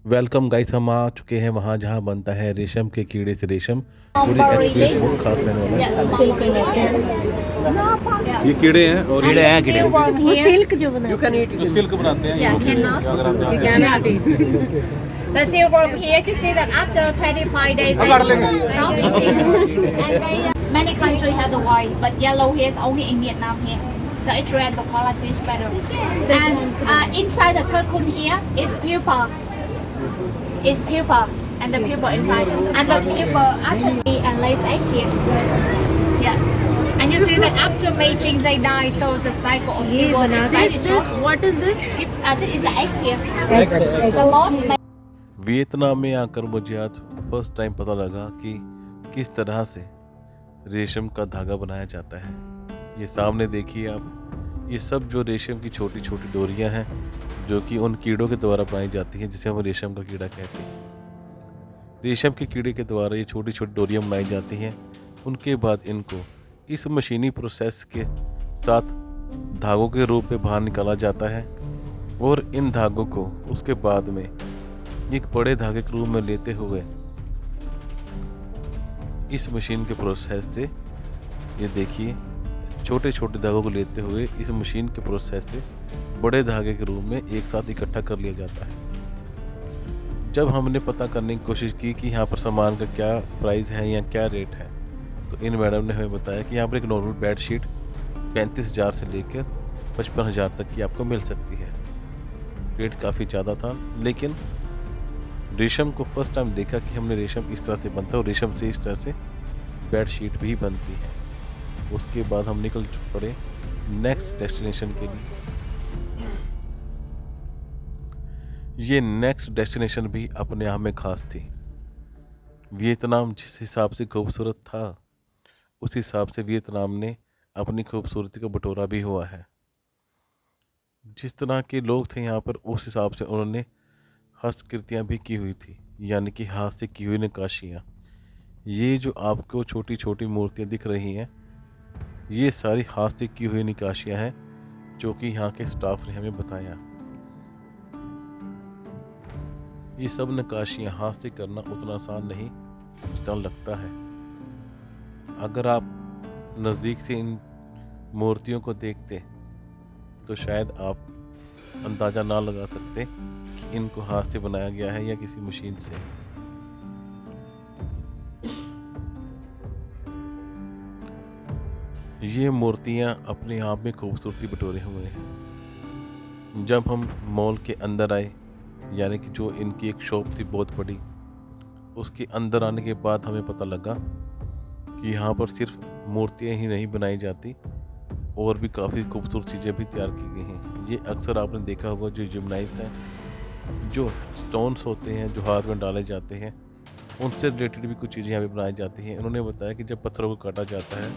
Welcome guys, हम आ चुके हैं वहाँ जहाँ बनता है रेशम के कीड़े से रेशम। पूरी Bombardier. एक्सपीरियंस बहुत खास रहने वाला Yes, है। Bombardier. ये कीड़े हैं और And the silkworm वो here. सिल्क जो बना जो सिल्क बनाते हैं, Yeah, cannot. you cannot eat. The silkworm here, you see that after 25 days they stop eating. And they, many countries have the white, but yellow here is only in Vietnam here. So it's red, the quality is better. And inside the cocoon here is pupa. It's pupa. And the pupa inside. And the pupa actually and lays eggs here. Yes. And you see that after mating they die, so the cycle of ये silkworm is बनाते very हैं short. what is this? It's the eggs here. The moth Vietnam में आकर मुझे आज first time पता लगा कि किस तरह से रेशम का धागा बनाया जाता है। ये सामने देखिए आप, ये सब जो रेशम की छोटी छोटी डोरियां हैं जो कि उन कीड़ों के द्वारा बनाई जाती हैं, जिसे हम रेशम का कीड़ा कहते हैं। रेशम के कीड़े के द्वारा ये छोटी छोटी डोरियां बनाई जाती हैं। उनके बाद इनको इस मशीनी प्रोसेस के साथ धागों के रूप में बाहर निकाला जाता है और इन धागों को उसके बाद में एक बड़े धागे के रूप में लेते हुए इस मशीन के प्रोसेस से, ये देखिए, छोटे छोटे धागों को लेते हुए इस मशीन के प्रोसेस से बड़े धागे के रूप में एक साथ इकट्ठा कर लिया जाता है। जब हमने पता करने की कोशिश की कि यहाँ पर सामान का क्या प्राइस है या क्या रेट है, तो इन मैडम ने हमें बताया कि यहाँ पर एक नॉर्मल बेडशीट 35,000 से लेकर 55,000 तक की आपको मिल सकती है। रेट काफ़ी ज़्यादा था, लेकिन रेशम को फर्स्ट टाइम देखा कि हमने रेशम इस तरह से बनता है और रेशम से इस तरह से बेडशीट भी बनती है। उसके बाद हम निकल पड़े नेक्स्ट डेस्टिनेशन के लिए। ये नेक्स्ट डेस्टिनेशन भी अपने आप में खास थी। वियतनाम जिस हिसाब से खूबसूरत था, उस हिसाब से वियतनाम ने अपनी खूबसूरती को बटोरा भी हुआ है। जिस तरह के लोग थे यहाँ पर, उस हिसाब से उन्होंने हस्तकृतियाँ भी की हुई थी, यानी कि हाथ से की हुई नक्काशियाँ। ये जो आपको छोटी छोटी मूर्तियाँ दिख रही हैं, ये सारी हाथ से की हुई नक्काशियाँ हैं, जो कि यहाँ के स्टाफ ने हमें बताया। ये सब नक्काशियाँ हाथ से करना उतना आसान नहीं जितना लगता है। अगर आप नज़दीक से इन मूर्तियों को देखते तो शायद आप अंदाज़ा ना लगा सकते कि इनको हाथ से बनाया गया है या किसी मशीन से। ये मूर्तियाँ अपने आप में खूबसूरती बटोरे हुए हैं। जब हम मॉल के अंदर आए, यानी कि जो इनकी एक शॉप थी बहुत बड़ी, उसके अंदर आने के बाद हमें पता लगा कि यहाँ पर सिर्फ मूर्तियाँ ही नहीं बनाई जाती और भी काफ़ी खूबसूरत चीज़ें भी तैयार की गई हैं। ये अक्सर आपने देखा होगा, जो जिम्नाइज हैं, जो स्टोन्स होते हैं जो हाथ में डाले जाते हैं, उनसे रिलेटेड भी कुछ चीज़ें यहाँ पे बनाई जाती हैं। उन्होंने बताया कि जब पत्थरों को काटा जाता है,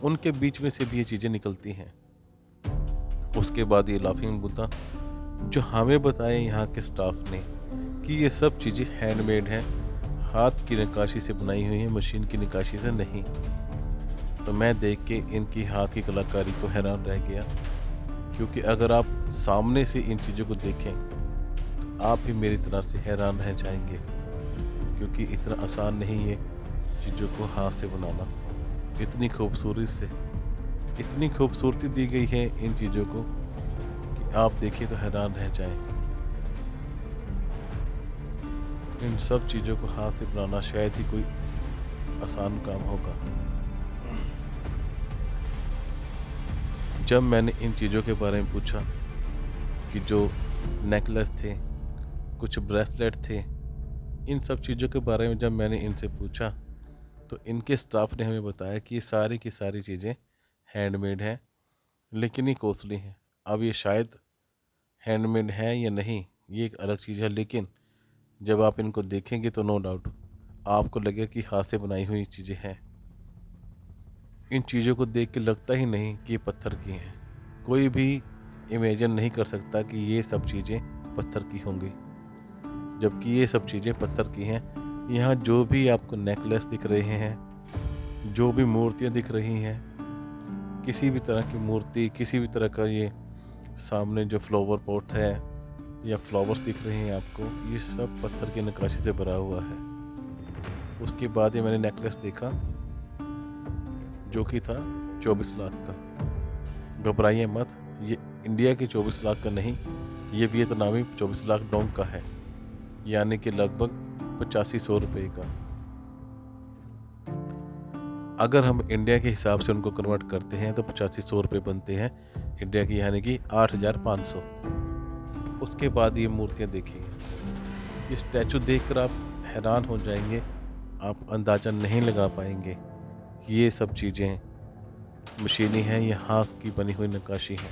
उनके बीच में से भी ये चीज़ें निकलती हैं। उसके बाद ये लाफिंग बुद्धा, जो हमें बताया यहाँ के स्टाफ ने कि ये सब चीज़ें हैंडमेड हैं, हाथ की नक्काशी से बनाई हुई हैं, मशीन की नक्काशी से नहीं। तो मैं देख के इनकी हाथ की कलाकारी को हैरान रह गया, क्योंकि अगर आप सामने से इन चीज़ों को देखें तो आप भी मेरी तरह से हैरान रह जाएंगे, क्योंकि इतना आसान नहीं है चीज़ों को हाथ से बनाना। इतनी खूबसूरती दी गई है इन चीज़ों को कि आप देखिए तो हैरान रह जाएं। इन सब चीज़ों को हाथ से बनाना शायद ही कोई आसान काम होगा। जब मैंने इन चीज़ों के बारे में पूछा कि जो नेकलेस थे, कुछ ब्रेसलेट थे, इन सब चीज़ों के बारे में जब मैंने इनसे पूछा, तो इनके स्टाफ ने हमें बताया कि ये सारी की सारी चीज़ें हैंडमेड हैं, लेकिन ये कॉस्टली हैं। अब ये शायद हैंडमेड हैं या नहीं, ये एक अलग चीज़ है, लेकिन जब आप इनको देखेंगे तो नो डाउट आपको लगेगा कि हाथ से बनाई हुई चीज़ें हैं। इन चीज़ों को देख के लगता ही नहीं कि ये पत्थर की हैं। कोई भी इमेजिन नहीं कर सकता कि ये सब चीज़ें पत्थर की होंगी, जबकि ये सब चीज़ें पत्थर की हैं। यहाँ जो भी आपको नेकलेस दिख रहे हैं, जो भी मूर्तियाँ दिख रही हैं, किसी भी तरह की मूर्ति, किसी भी तरह का ये सामने जो फ्लावर पॉट है, या फ्लावर्स दिख रहे हैं आपको, ये सब पत्थर की नक्काशी से भरा हुआ है। उसके बाद ये मैंने नेकलेस देखा जो कि था 24 लाख का। घबराइए मत, ये इंडिया के 24 लाख का नहीं, ये वियतनामी 24 लाख डोंग का है, यानी कि लगभग 8500 रुपये का। अगर हम इंडिया के हिसाब से उनको कन्वर्ट करते हैं तो 8500 रुपये बनते हैं इंडिया की, यानी कि 8500। उसके बाद ये मूर्तियाँ देखिए, ये स्टैचू देखकर आप हैरान हो जाएंगे, आप अंदाज़ा नहीं लगा पाएंगे कि ये सब चीज़ें मशीनी हैं, ये हाथ की बनी हुई नक्काशी है।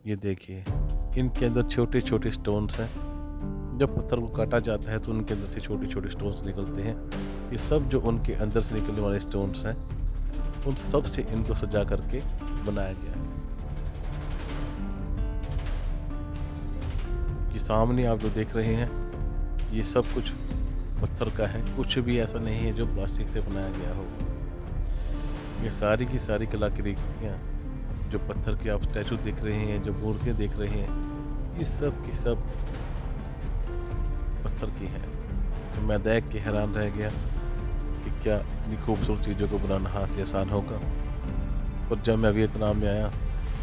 ये देखिए, इनके अंदर छोटे छोटे स्टोन्स हैं। जब पत्थर को काटा जाता है तो उनके अंदर से छोटे छोटे स्टोन्स निकलते हैं। ये सब जो उनके अंदर से निकलने वाले स्टोन्स हैं, उन सब से इनको सजा करके बनाया गया है। ये सामने आप जो देख रहे हैं, ये सब कुछ पत्थर का है, कुछ भी ऐसा नहीं है जो प्लास्टिक से बनाया गया हो। ये सारी की सारी कलाकृतियाँ जो पत्थर की आप स्टैचू देख रहे हैं, जो मूर्तियाँ देख रहे हैं, ये सब की सब पत्थर की हैं। तो मैं देख के हैरान रह गया कि क्या इतनी खूबसूरत चीज़ों को बनाना हाथ से आसान होगा। और जब मैं वियतनाम में आया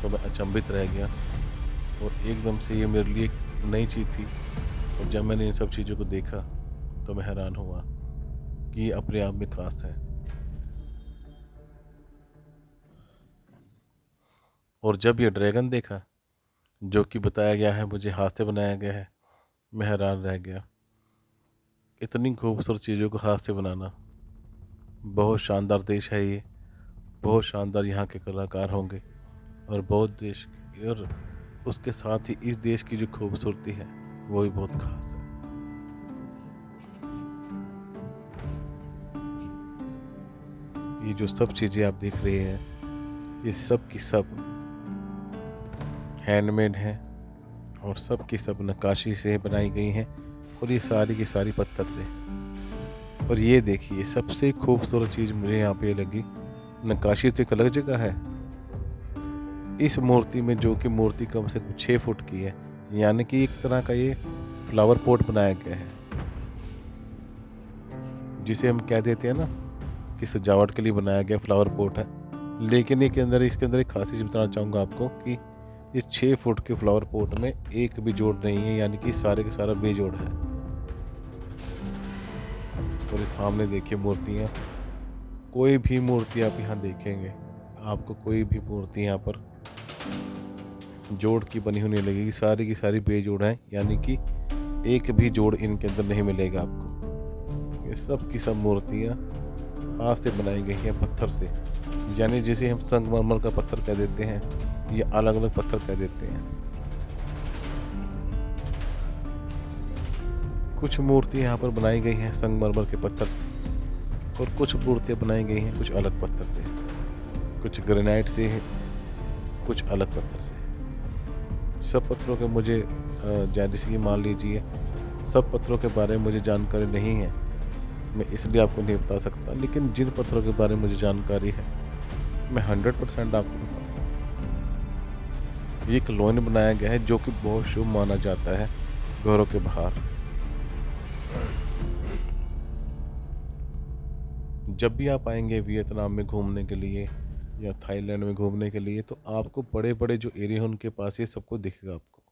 तो मैं अचंभित रह गया, और एकदम से ये मेरे लिए एक नई चीज़ थी। और जब मैंने इन सब चीज़ों को देखा तो मैं हैरान हुआ कि ये अपने आप में खास है। और जब ये ड्रैगन देखा जो कि बताया गया है मुझे हाथ से बनाया गया है, मैं हैरान रह गया। इतनी खूबसूरत चीज़ों को हाथ से बनाना, बहुत शानदार देश है ये, बहुत शानदार यहाँ के कलाकार होंगे, और बहुत देश, और उसके साथ ही इस देश की जो खूबसूरती है वो भी बहुत खास है। ये जो सब चीज़ें आप देख रहे हैं, ये सब की सब हैंडमेड हैं, और सब की सब नक्काशी से बनाई गई हैं, और ये सारी की सारी पत्थर से। और ये देखिए, सबसे खूबसूरत चीज़ मुझे यहाँ पे लगी, नक्काशी तो एक अलग जगह है इस मूर्ति में, जो कि मूर्ति कम से कम 6 फुट की है, यानी कि एक तरह का ये फ्लावर पॉट बनाया गया है, जिसे हम कह देते हैं ना कि सजावट के लिए बनाया गया फ्लावर पॉट है। लेकिन इसके अंदर एक खासियत बताना चाहूँगा आपको कि इस 6 फुट के फ्लावर पॉट में एक भी जोड़ नहीं है, यानी कि सारे के सारा बेजोड़ है। और इस सामने देखिए मूर्तियाँ, कोई भी मूर्ति आप यहाँ देखेंगे, आपको कोई भी मूर्ति यहाँ पर जोड़ की बनी हुई नहीं लगेगी, सारी की सारी बेजोड़ है, यानी कि एक भी जोड़ इनके अंदर नहीं मिलेगा आपको। ये सब की सब मूर्तियाँ हाथ से बनाई गई हैं, पत्थर से, यानी जिसे हम संगमरमर का पत्थर कह देते हैं, ये अलग अलग पत्थर कह देते हैं। कुछ मूर्तियाँ यहाँ पर बनाई गई हैं संगमरमर के पत्थर से, और कुछ मूर्तियाँ बनाई गई हैं कुछ अलग पत्थर से, कुछ ग्रेनाइट से है, कुछ अलग पत्थर से। सब पत्थरों के मुझे जैसे कि मान लीजिए, सब पत्थरों के बारे में मुझे जानकारी नहीं है, मैं इसलिए आपको नहीं बता सकता, लेकिन जिन पत्थरों के बारे में मुझे जानकारी है मैं 100% आपको बताऊंगा। ये कॉलोनी बनाया गया है जो कि बहुत शुभ माना जाता है घरों के बाहर। जब भी आप आएंगे वियतनाम में घूमने के लिए या थाईलैंड में घूमने के लिए, तो आपको बड़े बड़े जो एरिया हैं उनके पास ये सबको दिखेगा आपको।